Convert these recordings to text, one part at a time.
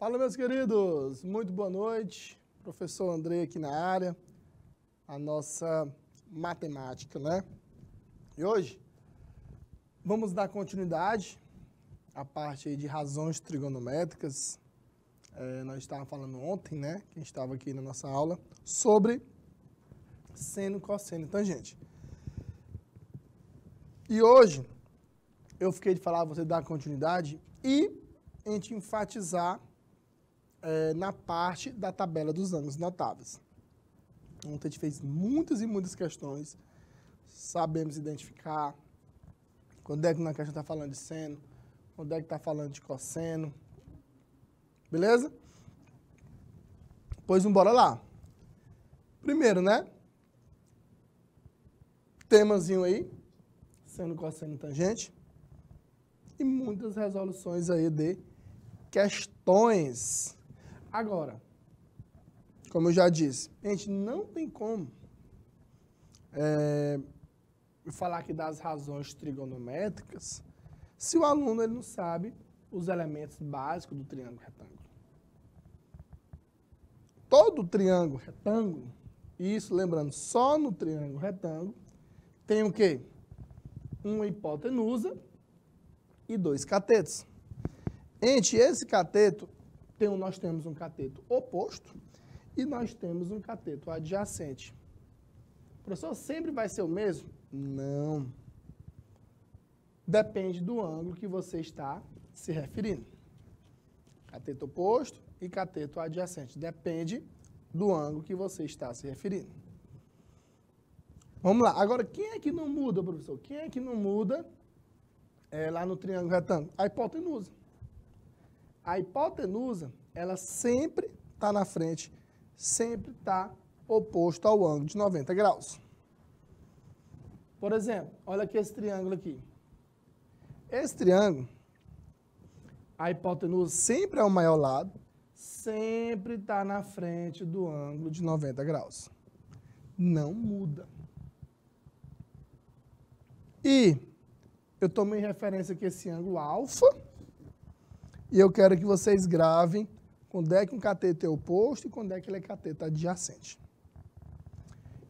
Fala, meus queridos, muito boa noite. Professor André aqui na área, a nossa matemática, né? E hoje vamos dar continuidade à parte aí de razões trigonométricas. Nós estávamos falando ontem, né, que a gente estava aqui na nossa aula, sobre seno, cosseno e tangente. E hoje eu fiquei de falar, você dar continuidade e a gente enfatizar na parte da tabela dos ângulos notáveis. Ontem a gente fez muitas e muitas questões, sabemos identificar quando é que na questão está falando de seno, quando é que está falando de cosseno, beleza? Pois bora lá. Primeiro, né? Temazinho aí, seno, cosseno e tangente, e muitas resoluções aí de questões. Agora, como eu já disse, a gente não tem como falar aqui das razões trigonométricas se o aluno ele não sabe os elementos básicos do triângulo retângulo. Todo triângulo retângulo, e isso lembrando só no triângulo retângulo, tem o quê? Uma hipotenusa e dois catetos. Entre esse cateto, nós temos um cateto oposto e nós temos um cateto adjacente. O professor sempre vai ser o mesmo? Não. Depende do ângulo que você está se referindo. Cateto oposto e cateto adjacente. Depende do ângulo que você está se referindo. Vamos lá. Agora, quem é que não muda, professor? Quem é que não muda lá no triângulo retângulo? A hipotenusa. A hipotenusa, ela sempre está na frente, sempre está oposto ao ângulo de 90 graus. Por exemplo, olha aqui esse triângulo aqui. Esse triângulo, a hipotenusa sempre é o maior lado, sempre está na frente do ângulo de 90 graus. Não muda. E eu tomei referência aqui esse ângulo alfa, e eu quero que vocês gravem quando é que um cateto é oposto e quando é que ele é cateto adjacente.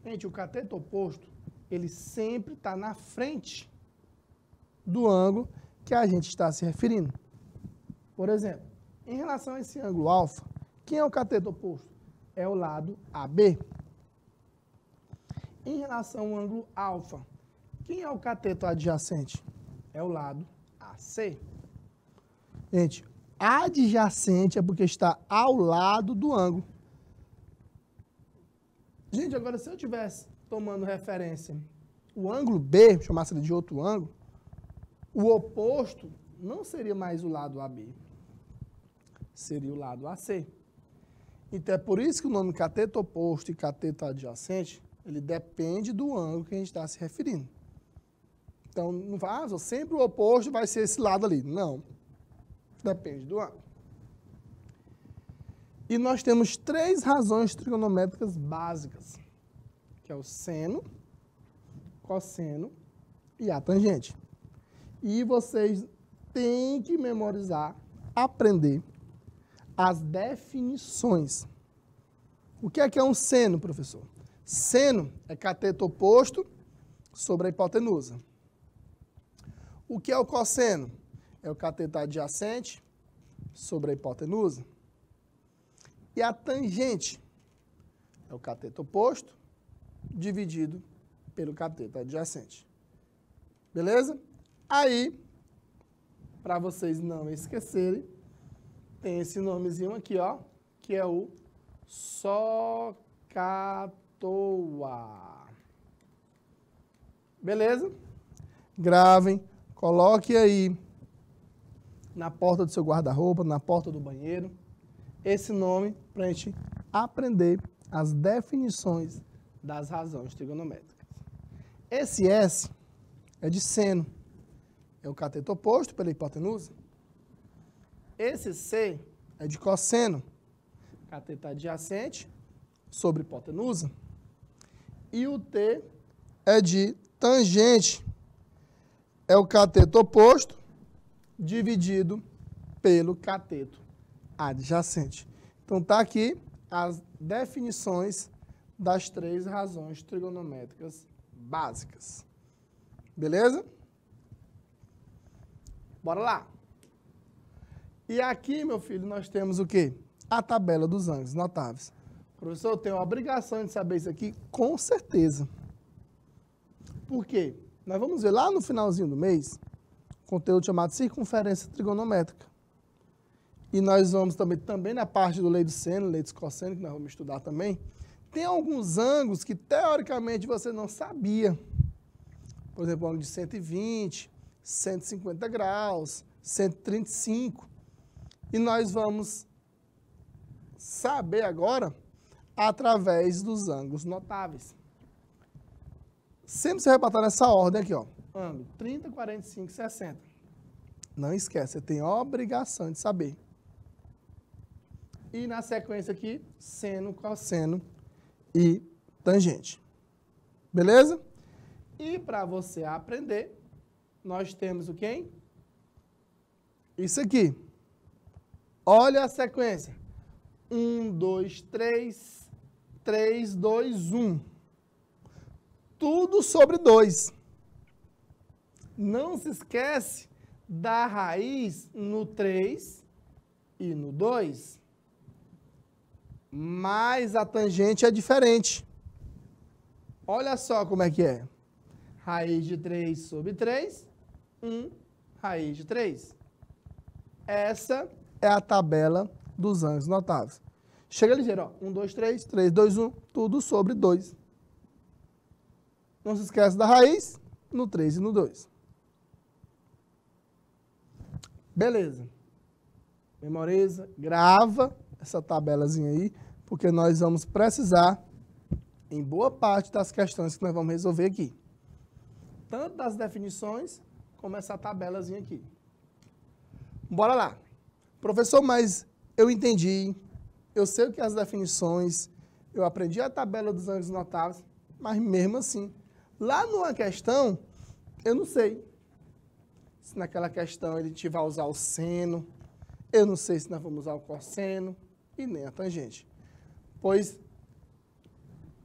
Gente, o cateto oposto, ele sempre está na frente do ângulo que a gente está se referindo. Por exemplo, em relação a esse ângulo alfa, quem é o cateto oposto? É o lado AB. Em relação ao ângulo alfa, quem é o cateto adjacente? É o lado AC. Gente, adjacente é porque está ao lado do ângulo. Gente, agora se eu estivesse tomando referência o ângulo B, chamasse ele de outro ângulo, o oposto não seria mais o lado AB, seria o lado AC. Então é por isso que o nome cateto oposto e cateto adjacente, ele depende do ângulo que a gente está se referindo. Então, não vai, sempre o oposto vai ser esse lado ali. Não. Depende do ângulo. E nós temos três razões trigonométricas básicas, que é o seno, cosseno e a tangente. E vocês têm que memorizar, aprender as definições. O que é um seno, professor? Seno é cateto oposto sobre a hipotenusa. O que é o cosseno? É o cateto adjacente sobre a hipotenusa. E a tangente é o cateto oposto dividido pelo cateto adjacente. Beleza? Aí, para vocês não esquecerem, tem esse nomezinho aqui, ó, que é o SOHCAHTOA. Beleza? Gravem. Coloque aí na porta do seu guarda-roupa, na porta do banheiro, esse nome para a gente aprender as definições das razões trigonométricas. Esse S é de seno, é o cateto oposto pela hipotenusa. Esse C é de cosseno, cateto adjacente sobre hipotenusa. E o T é de tangente, é o cateto oposto dividido pelo cateto adjacente. Então, está aqui as definições das 3 razões trigonométricas básicas. Beleza? Bora lá. E aqui, meu filho, nós temos o quê? A tabela dos ângulos notáveis. Professor, eu tenho a obrigação de saber isso aqui? Com certeza. Por quê? Nós vamos ver lá no finalzinho do mês, conteúdo chamado circunferência trigonométrica. E nós vamos também na parte do lei do seno, lei dos cosseno, que nós vamos estudar também, tem alguns ângulos que, teoricamente, você não sabia. Por exemplo, o ângulo de 120, 150 graus, 135. E nós vamos saber agora através dos ângulos notáveis. Sempre você vai botar nessa ordem aqui, ó. Ângulo 30, 45, 60. Não esquece, você tem a obrigação de saber. E na sequência aqui, seno, cosseno e tangente. Beleza? E para você aprender, nós temos o quê? Isso aqui. Olha a sequência. 1, 2, 3, 3, 2, 1. Tudo sobre 2. Não se esquece da raiz no 3 e no 2. Mas a tangente é diferente. Olha só como é que é. Raiz de 3 sobre 3, 1, raiz de 3. Essa é a tabela dos ângulos notáveis. Chega ligeiro, ó. 1, 2, 3, 3, 2, 1, tudo sobre 2. Não se esquece da raiz no 3 e no 2. Beleza. Memoriza, grava essa tabelazinha aí, porque nós vamos precisar em boa parte das questões que nós vamos resolver aqui. Tanto das definições, como essa tabelazinha aqui. Bora lá. Professor, mas eu entendi, eu sei o que é as definições, eu aprendi a tabela dos ângulos notáveis, mas mesmo assim, lá numa questão, eu não sei se naquela questão a gente vai usar o seno, eu não sei se nós vamos usar o cosseno e nem a tangente. Pois,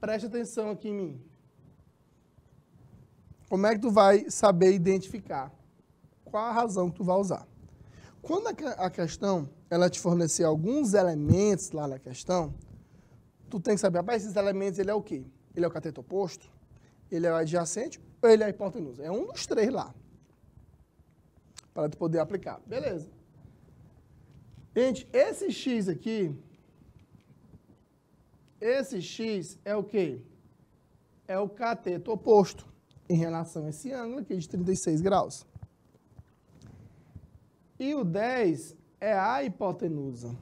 preste atenção aqui em mim. Como é que tu vai saber identificar qual a razão que tu vai usar? Quando a questão, ela te fornecer alguns elementos lá na questão, tu tem que saber, rapaz, esses elementos, ele é o quê? Ele é o cateto oposto? Ele é o adjacente ou ele é a hipotenusa? É um dos 3 lá, para tu poder aplicar. Beleza. Gente, esse X aqui, esse X é o quê? É o cateto oposto em relação a esse ângulo aqui de 36 graus. E o 10 é a hipotenusa.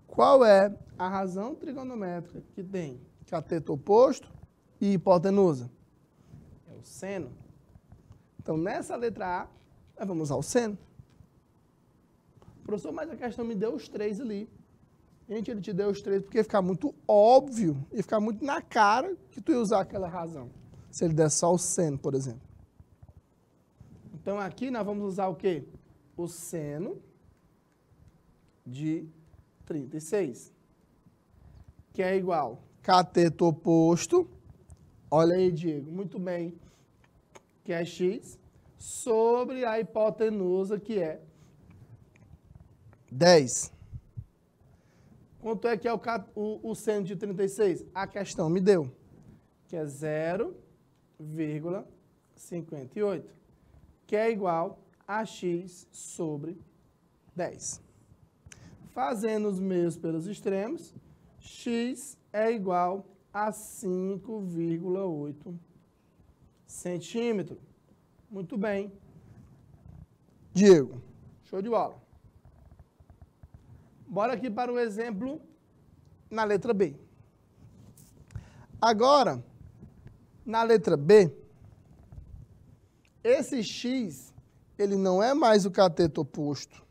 Qual é a razão trigonométrica que tem cateto oposto e hipotenusa? É o seno. Então, nessa letra A, nós vamos usar o seno. Professor, mas a questão me deu os 3 ali. Gente, ele te deu os 3 porque ia ficar muito óbvio, ia ficar muito na cara que tu ia usar aquela razão. Se ele der só o seno, por exemplo. Então, aqui nós vamos usar o quê? O seno de 36, que é igual cateto oposto, olha aí, Diego, muito bem, que é x, sobre a hipotenusa, que é 10. Quanto é que é o seno de 36? A questão me deu, que é 0,58, que é igual a x sobre 10. Fazendo os meios pelos extremos, x é igual a 5,8 centímetros. Muito bem. Diego, show de bola. Bora aqui para o exemplo na letra B. Agora, na letra B, esse x, ele não é mais o cateto oposto.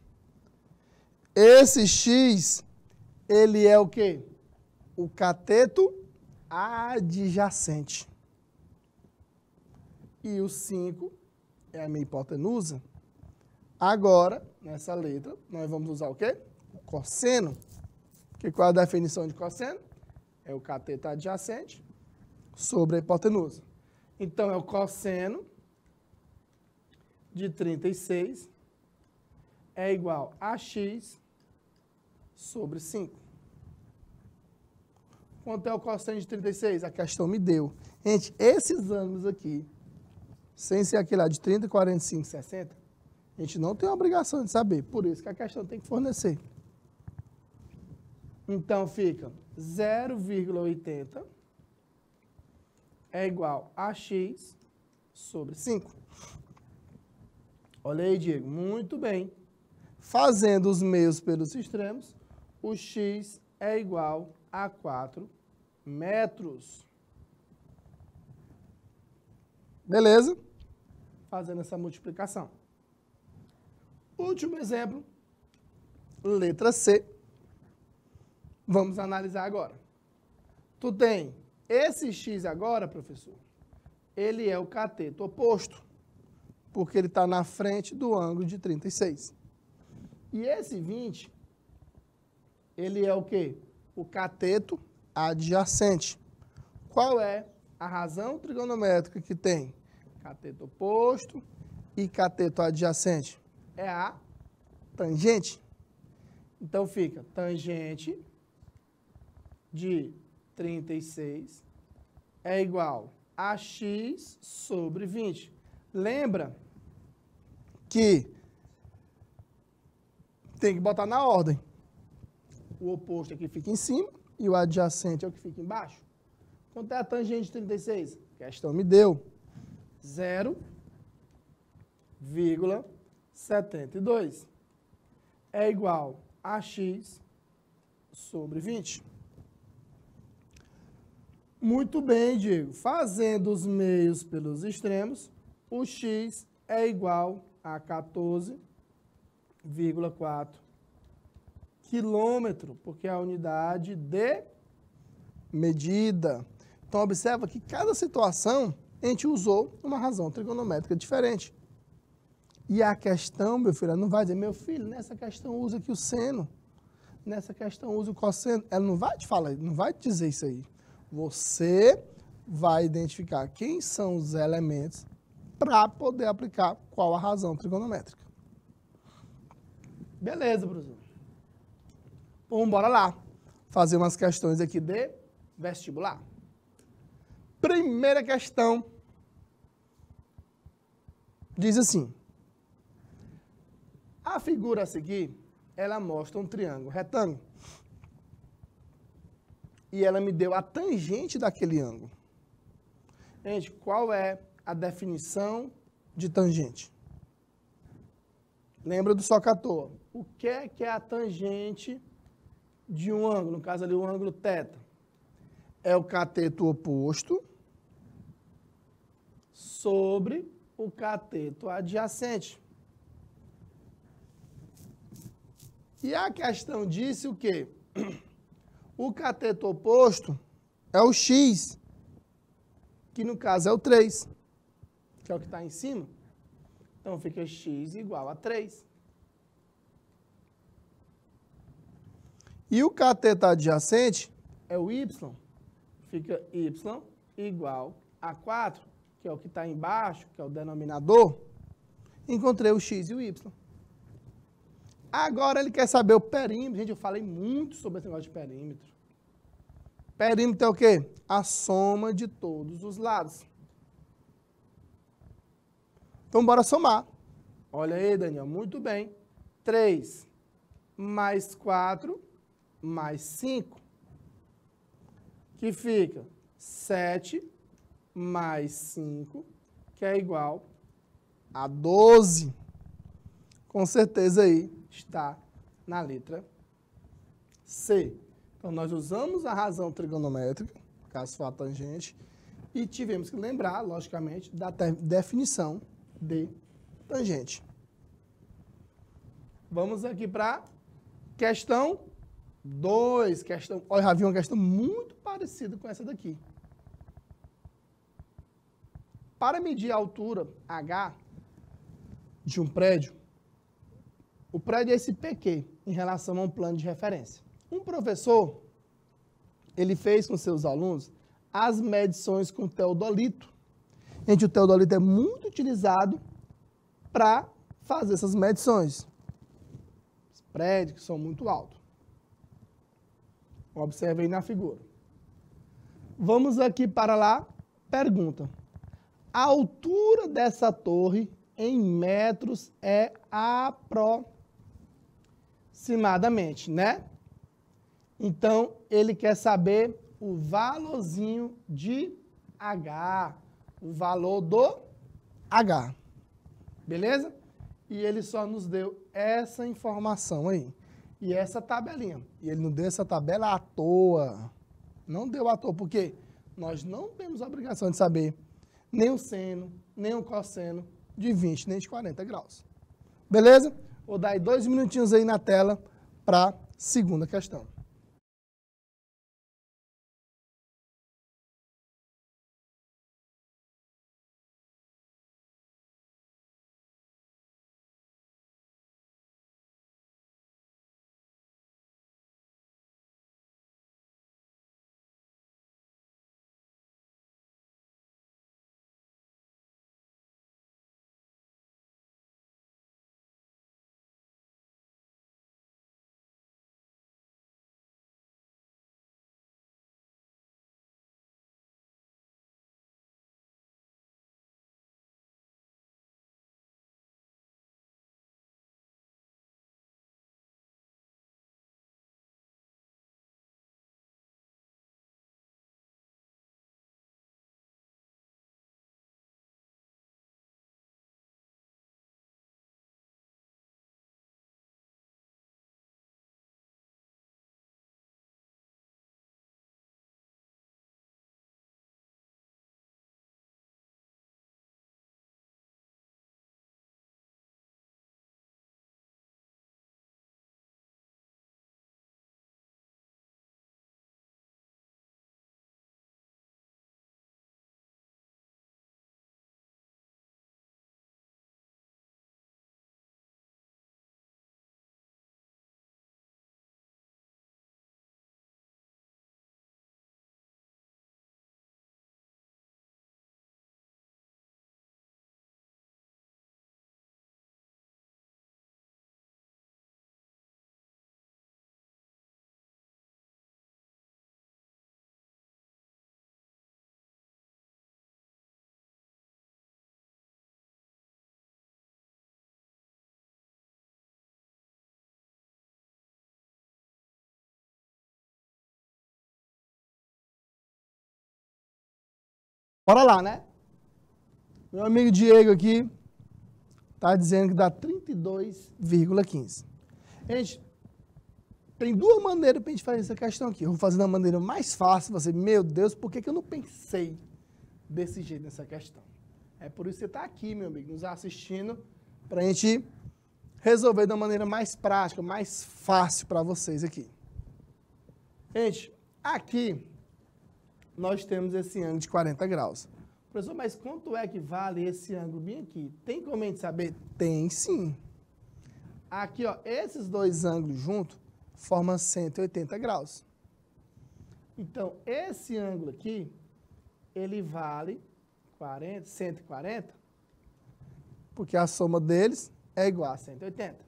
Esse x, ele é o quê? O cateto adjacente. E o 5 é a minha hipotenusa. Agora, nessa letra, nós vamos usar o quê? O cosseno. Que qual é a definição de cosseno? É o cateto adjacente sobre a hipotenusa. Então, é o cosseno de 36 é igual a x sobre 5. Quanto é o cosseno de 36? A questão me deu. Gente, esses ângulos aqui, sem ser aquele lá de 30, 45, 60, a gente não tem a obrigação de saber. Por isso que a questão tem que fornecer. Então, fica 0,80 é igual a x sobre 5. Olha aí, Diego. Muito bem. Fazendo os meios pelos extremos, o x é igual a 4 metros. Beleza? Fazendo essa multiplicação. Último exemplo, letra C. Vamos analisar agora. Tu tem esse x agora, professor, ele é o cateto oposto, porque ele está na frente do ângulo de 36. E esse 20, ele é o quê? O cateto adjacente. Qual é a razão trigonométrica que tem cateto oposto e cateto adjacente? É a tangente. Então, fica tangente de 36 é igual a x sobre 20. Lembra que tem que botar na ordem. O oposto é o que fica em cima e o adjacente é o que fica embaixo. Quanto é a tangente de 36? A questão me deu 0,72. É igual a x sobre 20. Muito bem, Diego. Fazendo os meios pelos extremos, o x é igual a 14,4 quilômetro, porque é a unidade de medida. Então, observa que cada situação a gente usou uma razão trigonométrica diferente. E a questão, meu filho, ela não vai dizer, meu filho, nessa questão usa aqui o seno, nessa questão usa o cosseno. Ela não vai te falar, não vai te dizer isso aí. Você vai identificar quem são os elementos para poder aplicar qual a razão trigonométrica. Beleza, professor. Vamos bora lá. Fazer umas questões aqui de vestibular. Primeira questão. Diz assim. A figura a seguir, ela mostra um triângulo retângulo. E ela me deu a tangente daquele ângulo. Gente, qual é a definição de tangente? Lembra do socator? O que é a tangente de um ângulo? No caso ali, o ângulo θ. É o cateto oposto sobre o cateto adjacente. E a questão disse o quê? O cateto oposto é o x, que no caso é o 3, que é o que está em cima. Então, fica x igual a 3. E o cateto adjacente é o y, fica y igual a 4, que é o que está embaixo, que é o denominador. Encontrei o x e o y. Agora ele quer saber o perímetro. Gente, eu falei muito sobre esse negócio de perímetro. Perímetro é o quê? A soma de todos os lados. Então, bora somar. Olha aí, Daniel, muito bem. 3 mais 4 mais 5, que fica 7 mais 5, que é igual a 12. Com certeza aí está na letra C. Então, nós usamos a razão trigonométrica, caso for a tangente, e tivemos que lembrar, logicamente, da definição de tangente. Vamos aqui para questão 2. Olha, já vi uma questão muito parecida com essa daqui. Para medir a altura H de um prédio, o prédio é esse PQ, em relação a um plano de referência. Um professor, ele fez com seus alunos as medições com teodolito. Gente, o teodolito é muito utilizado para fazer essas medições. Os prédios que são muito altos. Observe aí na figura. Vamos aqui para lá, pergunta. A altura dessa torre em metros é aproximadamente, né? Então, ele quer saber o valorzinho de H, o valor do H, beleza? E ele só nos deu essa informação aí, e essa tabelinha. E ele não deu essa tabela à toa, não deu à toa, porque nós não temos a obrigação de saber nem o seno, nem o cosseno de 20, nem de 40 graus. Beleza? Vou dar aí 2 minutinhos aí na tela para a segunda questão. Bora lá, né? Meu amigo Diego aqui está dizendo que dá 32,15. Gente, tem duas maneiras para a gente fazer essa questão aqui. Eu vou fazer da maneira mais fácil. Você, meu Deus, por que eu não pensei desse jeito nessa questão? É por isso que você está aqui, meu amigo, nos assistindo, para a gente resolver da maneira mais prática, mais fácil para vocês aqui. Gente, aqui nós temos esse ângulo de 40 graus. Professor, mas quanto é que vale esse ângulo bem aqui? Tem como a gente saber? Tem sim. Aqui, ó, esses dois ângulos juntos formam 180 graus. Então, esse ângulo aqui, ele vale 140, porque a soma deles é igual a 180.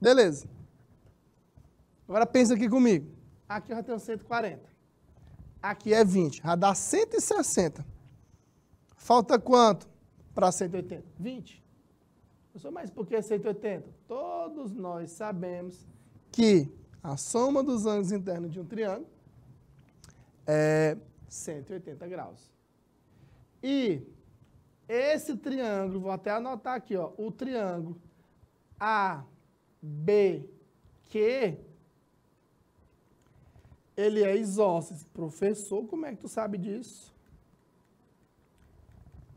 Beleza. Agora pensa aqui comigo. Aqui eu já tenho 140. Aqui é 20, já dá 160. Falta quanto para 180? 20. Professor, mas por que 180? Todos nós sabemos que a soma dos ângulos internos de um triângulo é 180 graus. E esse triângulo, vou até anotar aqui, ó, o triângulo ABQ, ele é isósceles. Professor, como é que tu sabe disso?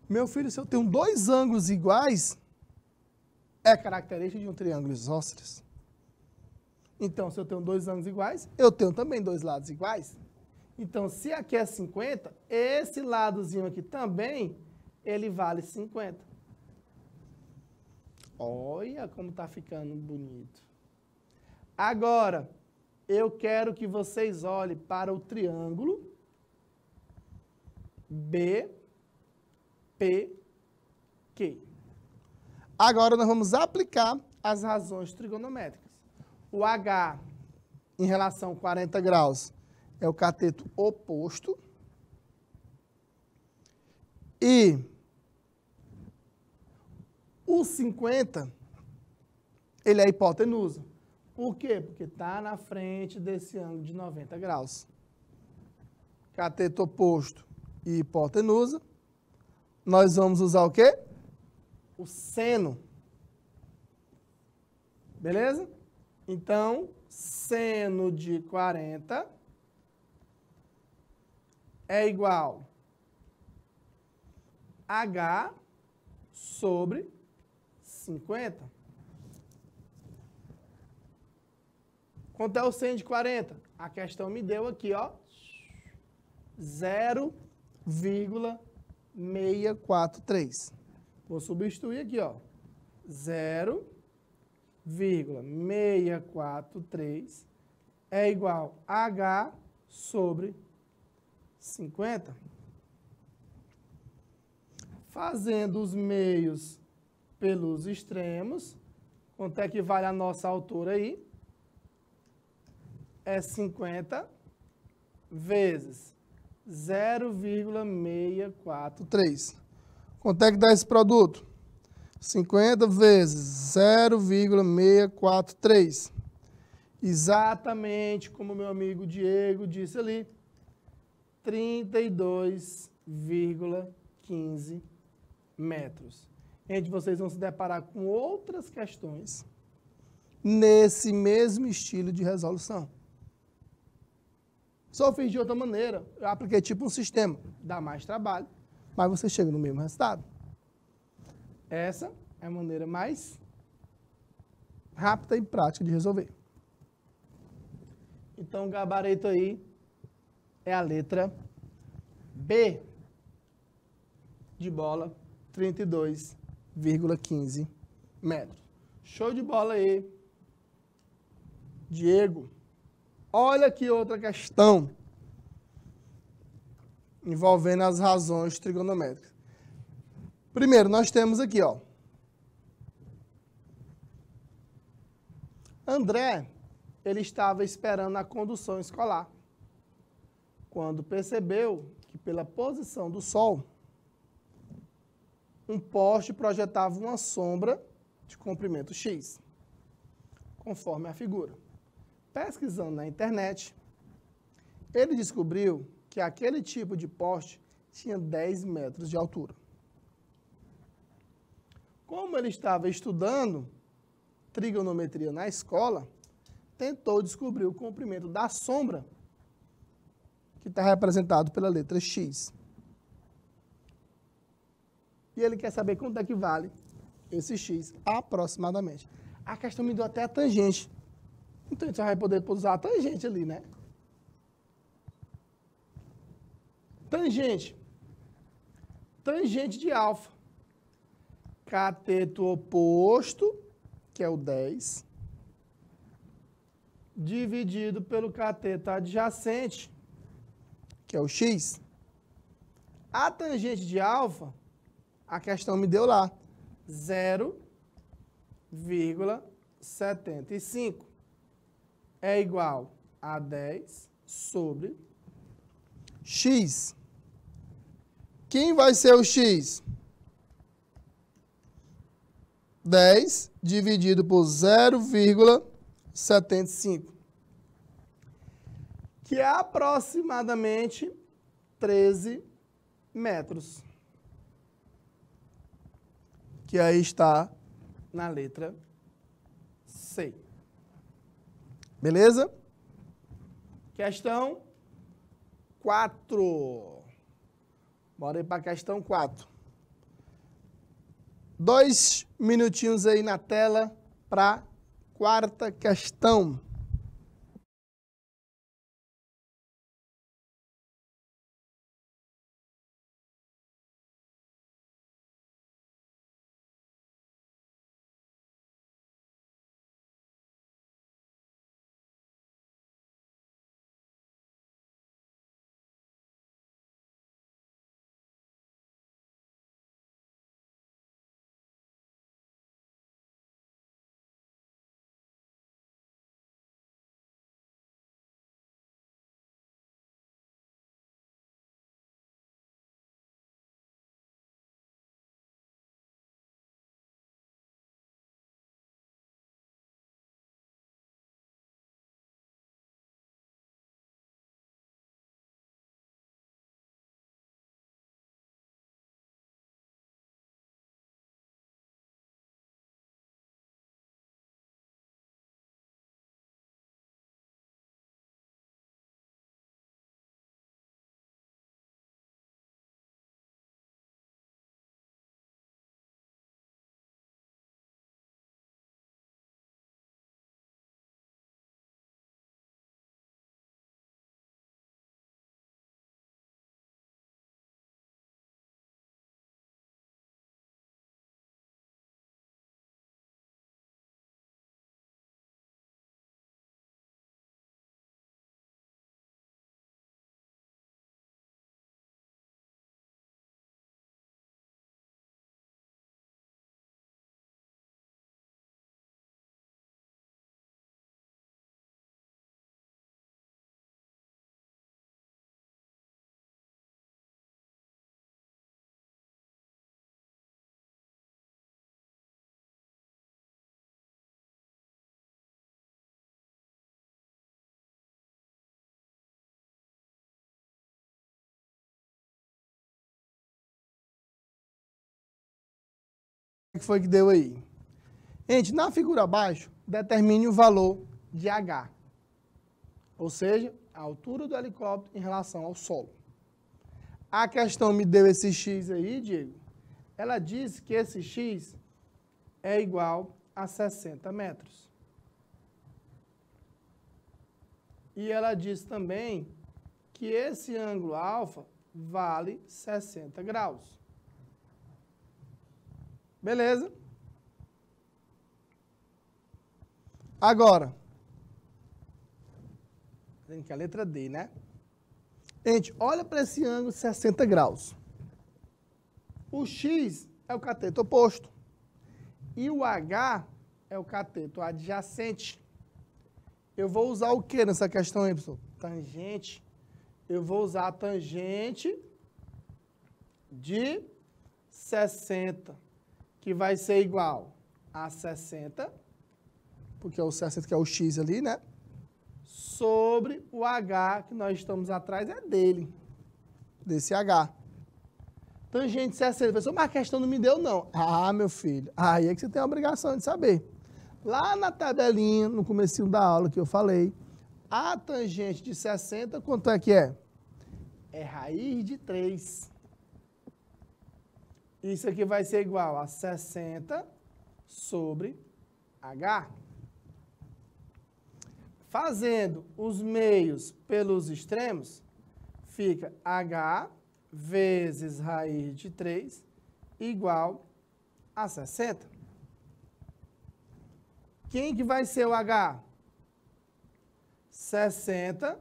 Meu filho, se eu tenho dois ângulos iguais, é característica de um triângulo isósceles. Então, se eu tenho dois ângulos iguais, eu tenho também dois lados iguais. Então, se aqui é 50, esse ladozinho aqui também, ele vale 50. Olha como está ficando bonito. Agora, eu quero que vocês olhem para o triângulo BPQ. Agora, nós vamos aplicar as razões trigonométricas. O H, em relação a 40 graus, é o cateto oposto. E o 50, ele é a hipotenusa. Por quê? Porque está na frente desse ângulo de 90 graus. Cateto oposto e hipotenusa. Nós vamos usar o quê? O seno. Beleza? Então, seno de 40 é igual a H sobre 50. Quanto é o seno de 40? A questão me deu aqui, ó, 0,643. Vou substituir aqui, ó, 0,643 é igual a H sobre 50. Fazendo os meios pelos extremos, quanto é que vale a nossa altura aí? É 50 vezes 0,643. Quanto é que dá esse produto? 50 vezes 0,643. Exatamente como meu amigo Diego disse ali, 32,15 metros. Gente, vocês vão se deparar com outras questões nesse mesmo estilo de resolução. Só fiz de outra maneira. Eu apliquei tipo um sistema. Dá mais trabalho, mas você chega no mesmo resultado. Essa é a maneira mais rápida e prática de resolver. Então, o gabarito aí é a letra B de bola, 32,15 metros. Show de bola aí, Diego. Olha aqui outra questão envolvendo as razões trigonométricas. Primeiro, nós temos aqui, ó, André, ele estava esperando a condução escolar, quando percebeu que pela posição do sol, um poste projetava uma sombra de comprimento X, conforme a figura. Pesquisando na internet, ele descobriu que aquele tipo de poste tinha 10 metros de altura. Como ele estava estudando trigonometria na escola, tentou descobrir o comprimento da sombra, que está representado pela letra X. E ele quer saber quanto é que vale esse X aproximadamente. A questão me deu até a tangente. Então, a gente vai poder usar a tangente ali, né? Tangente. Tangente de alfa. Cateto oposto, que é o 10, dividido pelo cateto adjacente, que é o X. A tangente de alfa, a questão me deu lá, 0,75. É igual a 10 sobre X. Quem vai ser o X? 10 dividido por 0,75, que é aproximadamente 13 metros. Que aí está na letra C. Beleza? Questão 4. Bora ir para a questão 4. 2 minutinhos aí na tela para a quarta questão. que foi que deu aí? Gente, na figura abaixo, determine o valor de H. Ou seja, a altura do helicóptero em relação ao solo. A questão me deu esse X aí, Diego. Ela disse que esse X é igual a 60 metros. E ela disse também que esse ângulo alfa vale 60 graus. Beleza? Agora, que é a letra D, né? Gente, olha para esse ângulo 60 graus. O X é o cateto oposto. E o H é o cateto adjacente. Eu vou usar o que nessa questão, Y? Tangente. Eu vou usar a tangente de 60, que vai ser igual a 60, porque é o 60 que é o X ali, né? Sobre o H que nós estamos atrás é dele, desse H. Tangente de 60. Professor, mas a questão não me deu, não. Ah, meu filho, aí é que você tem a obrigação de saber. Lá na tabelinha, no comecinho da aula que eu falei, a tangente de 60, quanto é que é? É raiz de 3. Isso aqui vai ser igual a 60 sobre H. Fazendo os meios pelos extremos, fica H vezes raiz de 3 igual a 60. Quem que vai ser o H? 60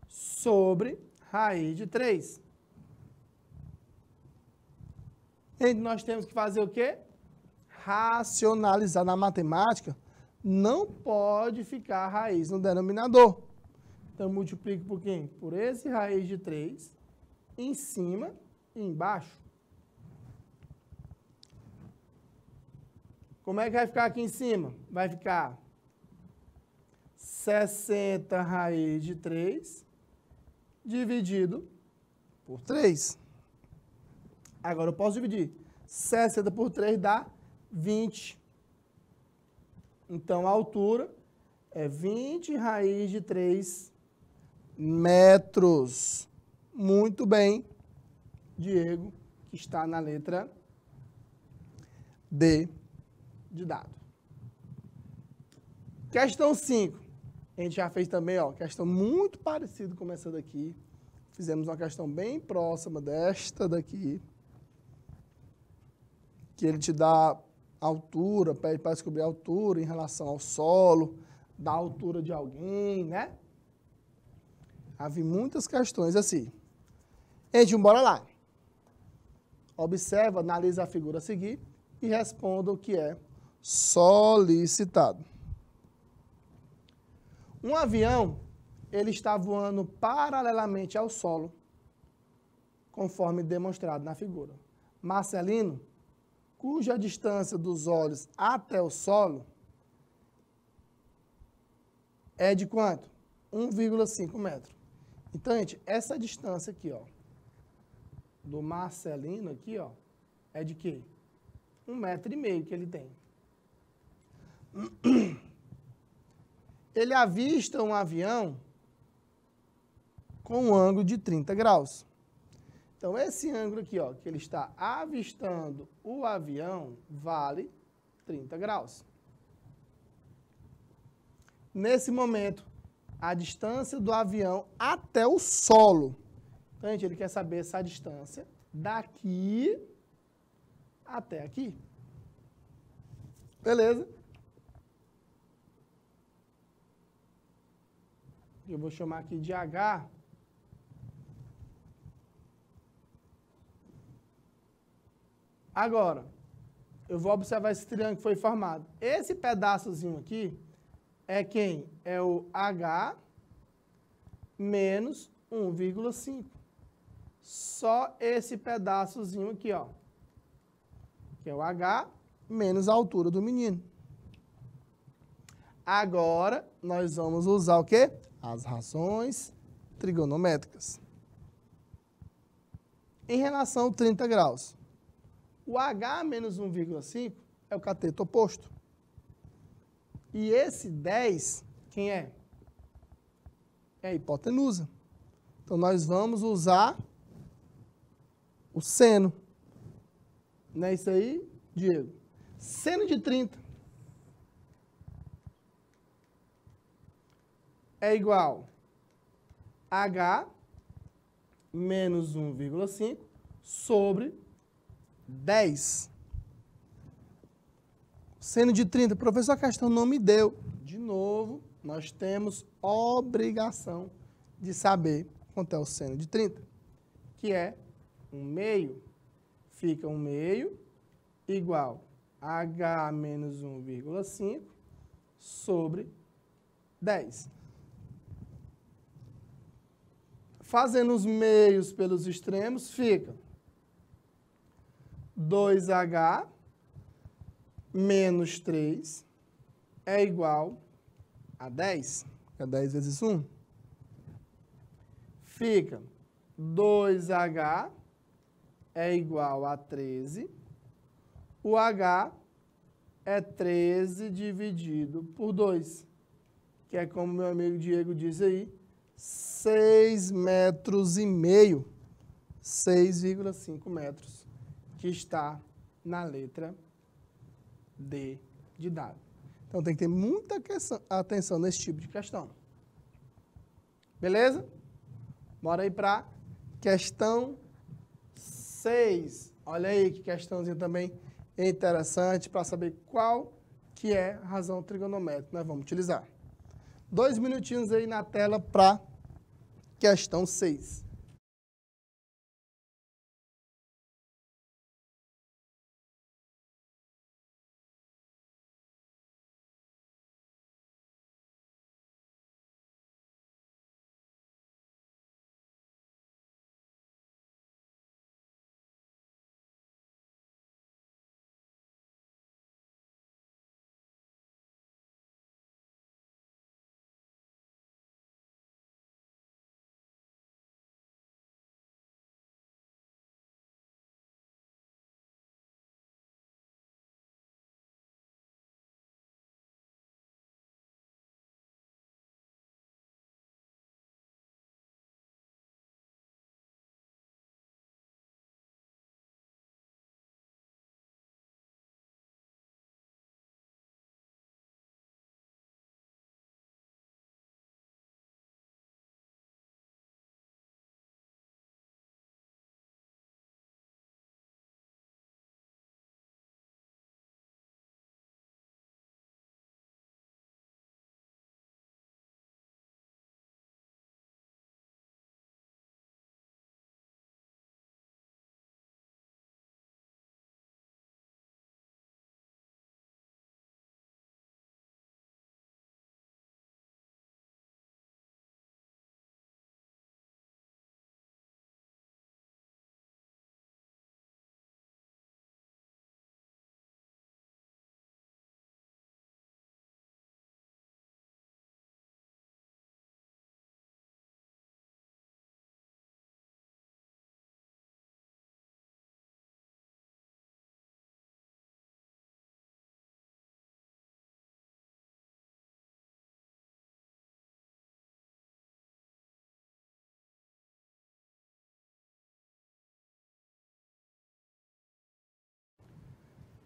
sobre raiz de 3. E nós temos que fazer o quê? Racionalizar na matemática. Não pode ficar a raiz no denominador. Então, multiplico por quem? Por esse raiz de 3, em cima e embaixo. Como é que vai ficar aqui em cima? Vai ficar 60 raiz de 3 dividido por 3. Agora eu posso dividir. 60 por 3 dá 20. Então, a altura é 20 raiz de 3 metros. Muito bem, Diego, que está na letra D de dado. Questão 5. A gente já fez também, ó, questão muito parecida com essa daqui. Fizemos uma questão bem próxima desta daqui. Que ele te dá altura, pede para descobrir a altura em relação ao solo, da altura de alguém, né? Havia muitas questões assim. Gente, bora lá. Observa, analisa a figura a seguir e responda o que é solicitado. Um avião, ele está voando paralelamente ao solo, conforme demonstrado na figura. Marcelino, cuja distância dos olhos até o solo é de quanto? 1,5 metro. Então, gente, essa distância aqui, ó, do Marcelino aqui, ó, é de quê? 1,5 metro que ele tem. Ele avista um avião com um ângulo de 30 graus. Então, esse ângulo aqui, ó, que ele está avistando o avião, vale 30 graus. Nesse momento, a distância do avião até o solo. Então, gente, ele quer saber essa distância daqui até aqui. Beleza? Eu vou chamar aqui de H. Agora, eu vou observar esse triângulo que foi formado. Esse pedaçozinho aqui é quem? É o H menos 1,5. Só esse pedaçozinho aqui, ó. Que é o H menos a altura do menino. Agora, nós vamos usar o quê? As razões trigonométricas. Em relação a 30 graus, o H menos 1,5 é o cateto oposto. E esse 10, quem é? É a hipotenusa. Então, nós vamos usar o seno. Não é isso aí, Diego? Seno de 30 é igual a H menos 1,5 sobre 10. Seno de 30, professor, a questão não me deu. De novo, nós temos obrigação de saber quanto é o seno de 30, que é 1/2. Fica 1/2 igual a H menos 1,5 sobre 10. Fazendo os meios pelos extremos, fica 2H menos 3 é igual a 10. É 10 vezes 1. Fica 2H é igual a 13. O H é 13 dividido por 2, que é como meu amigo Diego diz aí, 6,5 metros, 6,5 metros, que está na letra D de dado. Então, tem que ter muita atenção nesse tipo de questão. Beleza? Bora aí para questão 6. Olha aí que questãozinha também interessante para saber qual que é a razão trigonométrica que nós vamos utilizar. 2 minutinhos aí na tela para questão 6.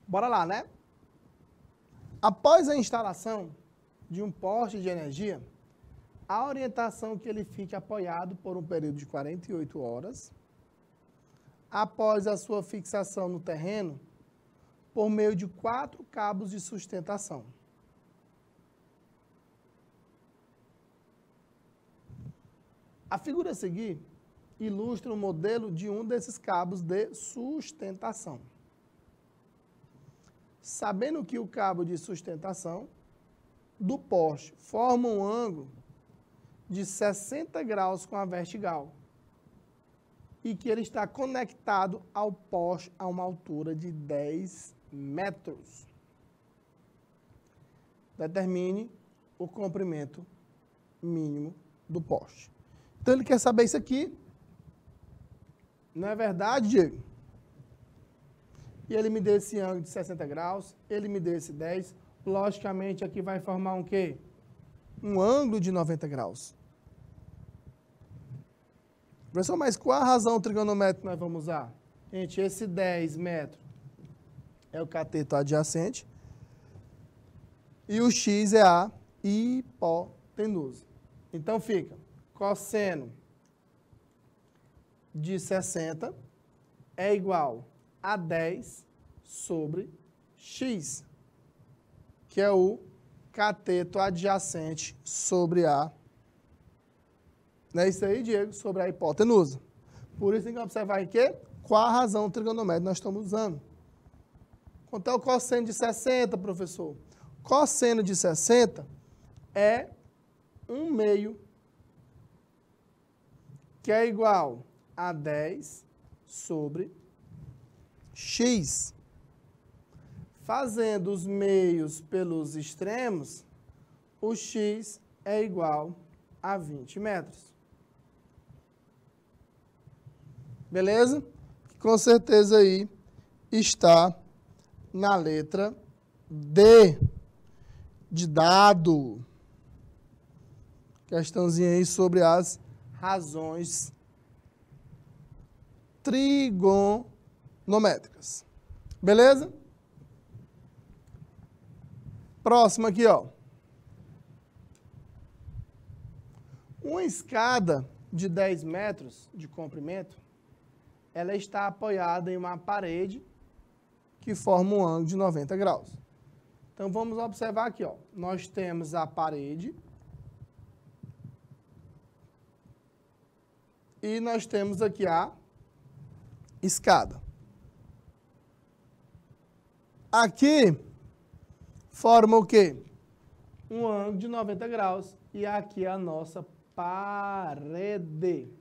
Bora lá, né? Após a instalação de um poste de energia, a orientação é que ele fique apoiado por um período de 48 horas, após a sua fixação no terreno, por meio de 4 cabos de sustentação. A figura a seguir ilustra o modelo de um desses cabos de sustentação. Sabendo que o cabo de sustentação do poste forma um ângulo de 60 graus com a vertical e que ele está conectado ao poste a uma altura de 10 metros. Determine o comprimento mínimo do poste. Então, ele quer saber isso aqui. Não é verdade, Diego? e ele me deu esse ângulo de 60 graus, ele me deu esse 10, logicamente aqui vai formar um quê? Um ângulo de 90 graus. Professor, mas qual a razão trigonométrica que nós vamos usar? Gente, esse 10 metros é o cateto adjacente e o x é a hipotenusa. Então fica cosseno de 60 é igual a 10 sobre x, que é o cateto adjacente sobre a... Não é isso aí, Diego? Sobre a hipotenusa. Por isso tem que observar aqui qual a razão trigonométrica nós estamos usando. Quanto é o cosseno de 60, professor? Cosseno de 60 é 1/2, que é igual a 10 sobre x. Fazendo os meios pelos extremos, o x é igual a 20 metros. Beleza? Com certeza aí está na letra D, de dado. Questãozinha aí sobre as razões trigonométricas. Beleza? Próximo aqui, ó. Uma escada de 10 metros de comprimento, ela está apoiada em uma parede que forma um ângulo de 90 graus. Então, vamos observar aqui, ó. Nós temos a parede e nós temos aqui a escada. Aqui forma o quê? Um ângulo de 90 graus. E aqui é a nossa parede.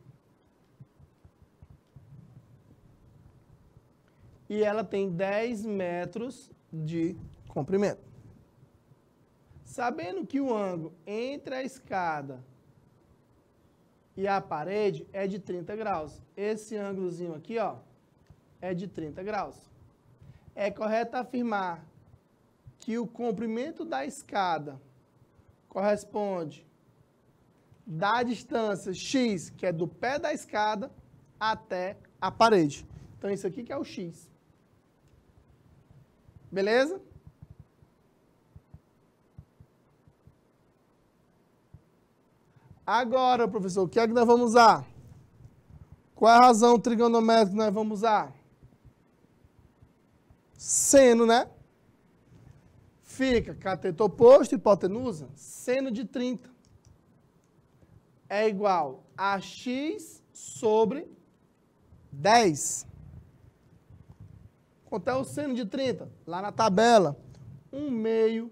E ela tem 10 metros de comprimento. Sabendo que o ângulo entre a escada e a parede é de 30 graus. Esse ângulozinho aqui, ó, é de 30 graus. É correto afirmar que o comprimento da escada corresponde da distância x, que é do pé da escada, até a parede. Então, isso aqui que é o x. Beleza? Agora, professor, o que é que nós vamos usar? Qual é a razão trigonométrica que nós vamos usar? Seno, né? Fica cateto oposto, hipotenusa, seno de 30 é igual a x sobre 10. Quanto é o seno de 30? Lá na tabela, 1/2,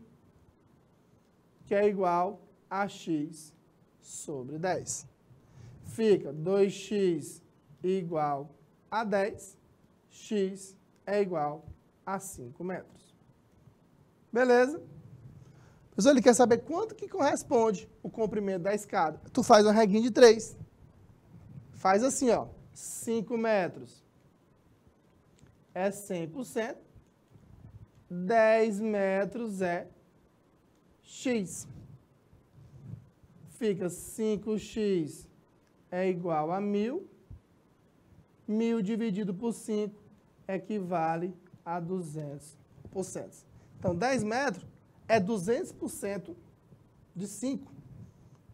que é igual a x sobre 10. Fica 2x igual a 10, x é igual a 5 metros. Beleza? Professor, ele quer saber quanto que corresponde o comprimento da escada. Tu faz uma reguinha de 3. Faz assim, ó. 5 metros é 100%. 10 metros é x. Fica 5x é igual a 1.000. 1.000 dividido por 5 equivale a 200%. Então, 10 metros é 200% de 5.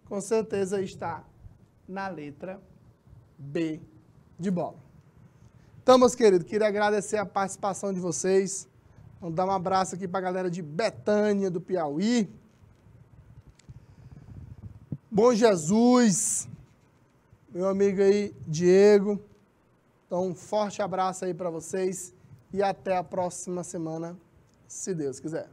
Com certeza está na letra B de bola. Então, meus queridos, queria agradecer a participação de vocês. Vamos dar um abraço aqui para a galera de Betânia, do Piauí. Bom Jesus, meu amigo aí, Diego. Então, um forte abraço aí para vocês e até a próxima semana, se Deus quiser.